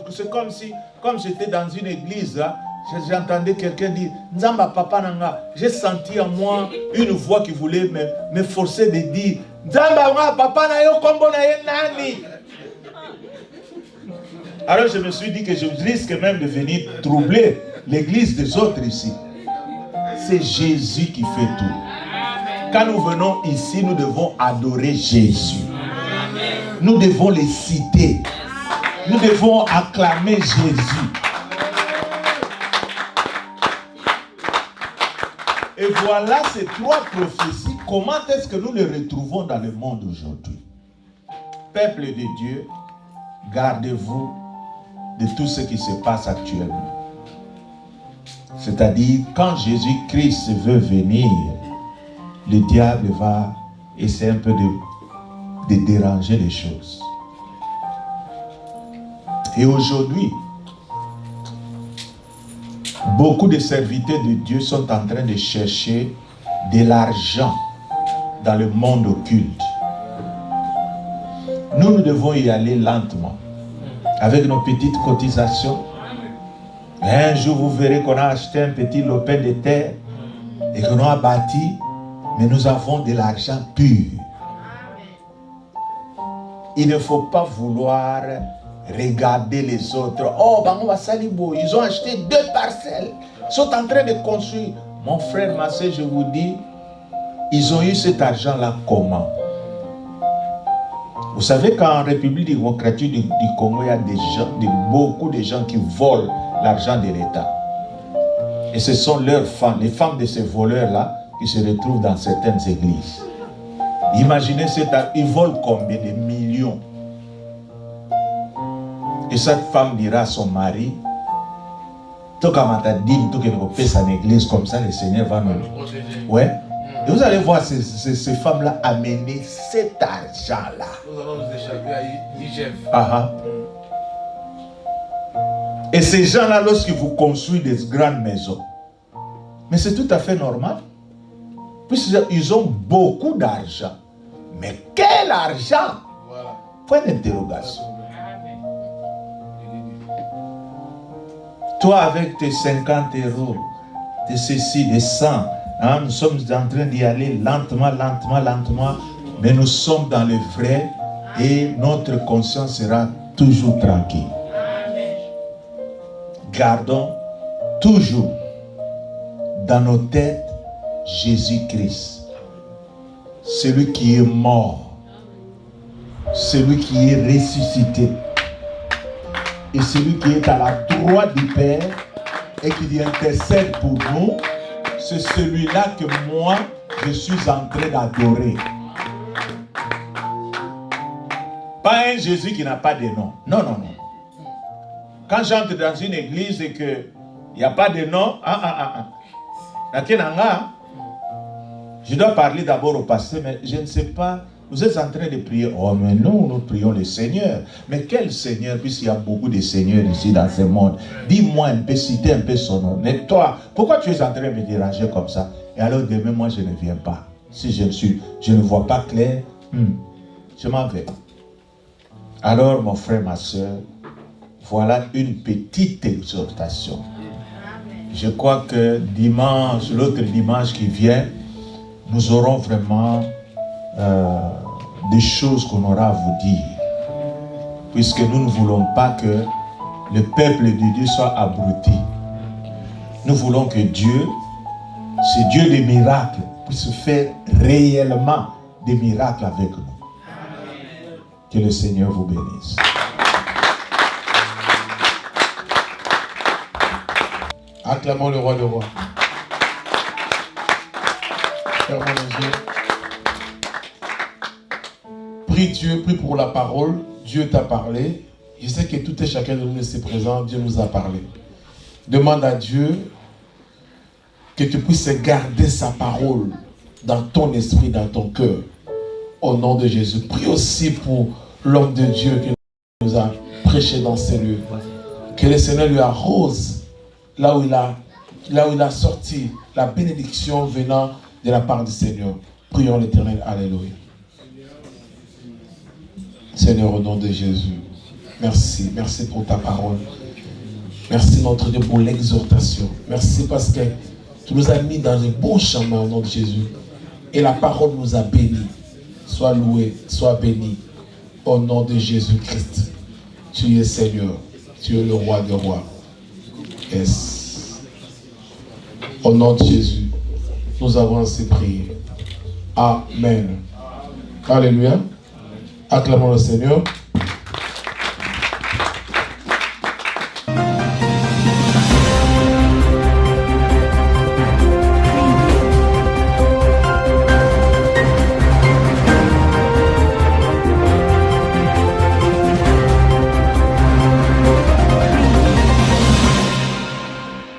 C'est comme si, comme j'étais dans une église, là, j'entendais quelqu'un dire, Nzamba Papa Nanga, j'ai senti en moi une voix qui voulait me forcer de dire, Nzamba Papa Nanga, Kombo Nani. Alors je me suis dit que je risque même de venir troubler l'église des autres ici. C'est Jésus qui fait tout. Quand nous venons ici, nous devons adorer Jésus. Nous devons les citer. Nous devons acclamer Jésus. Et voilà ces trois prophéties. Comment est-ce que nous les retrouvons dans le monde aujourd'hui? Peuple de Dieu, gardez-vous de tout ce qui se passe actuellement. C'est-à-dire, quand Jésus-Christ veut venir, le diable va essayer un peu de déranger les choses. Et aujourd'hui, beaucoup de serviteurs de Dieu sont en train de chercher de l'argent dans le monde occulte. Nous devons y aller lentement, avec nos petites cotisations. Et un jour, vous verrez qu'on a acheté un petit lopin de terre et qu'on a bâti, mais nous avons de l'argent pur. Il ne faut pas vouloir regarder les autres. Oh, Bango Salibo, ils ont acheté 2 parcelles. Ils sont en train de construire. Mon frère, ma soeur, je vous dis, ils ont eu cet argent-là comment? Vous savez qu'en République démocratique du Congo, il y a beaucoup de gens qui volent l'argent de l'État. Et ce sont leurs femmes, les femmes de ces voleurs-là, qui se retrouvent dans certaines églises. Imaginez, ils volent combien de millions. Et cette femme dira à son mari, tout comme tu as dit, tout que nous faisons en église comme ça, le Seigneur va nous... Ouais. Et vous allez voir ces femmes-là amener cet argent-là. Nous allons nous échapper à l'IGF. Et ces gens-là, lorsqu'ils vous construisent des grandes maisons, mais c'est tout à fait normal. Puisqu'ils ont beaucoup d'argent. Mais quel argent? Voilà. Point d'interrogation. Toi, avec tes 50 euros, tes ceci, des 100, hein, nous sommes en train d'y aller lentement, mais nous sommes dans le vrai et notre conscience sera toujours tranquille. Gardons toujours dans nos têtes Jésus-Christ, celui qui est mort, celui qui est ressuscité, et celui qui est à la droite du Père et qui intercède pour nous. C'est celui-là que moi je suis en train d'adorer. Pas un Jésus qui n'a pas de nom. Non. Quand j'entre dans une église et qu'il n'y a pas de nom, je dois parler d'abord au pasteur, mais je ne sais pas. Vous êtes en train de prier. Oh, mais nous prions le Seigneur. Mais quel Seigneur, puisqu'il y a beaucoup de seigneurs ici dans ce monde. Dis-moi un peu, citez un peu son nom. Mais toi, pourquoi tu es en train de me déranger comme ça? Et alors demain, moi, je ne viens pas. Si je ne vois pas clair, je m'en vais. Alors, mon frère, ma soeur, voilà une petite exhortation. Je crois que dimanche, l'autre dimanche qui vient, nous aurons vraiment des choses qu'on aura à vous dire. Puisque nous ne voulons pas que le peuple de Dieu soit abruti. Nous voulons que Dieu, ce Dieu des miracles, puisse faire réellement des miracles avec nous. Que le Seigneur vous bénisse. Acclamons le roi des rois. Fermons les yeux. Prie Dieu, prie pour la parole. Dieu t'a parlé. Je sais que tout et chacun de nous ici présents, Dieu nous a parlé. Demande à Dieu que tu puisses garder sa parole dans ton esprit, dans ton cœur. Au nom de Jésus. Prie aussi pour l'homme de Dieu qui nous a prêché dans ces lieux. Que le Seigneur lui arrose là où il a sorti la bénédiction venant de la part du Seigneur. Prions l'Éternel. Alléluia. Seigneur, au nom de Jésus, merci. Merci pour ta parole. Merci, notre Dieu, pour l'exhortation. Merci parce que tu nous as mis dans un bon chemin au nom de Jésus. Et la parole nous a bénis. Sois loué, sois béni. Au nom de Jésus-Christ. Tu es Seigneur. Tu es le roi des rois. Yes. Au nom de Jésus, nous avons ainsi prié. Amen. Alléluia. Acclamons le Seigneur.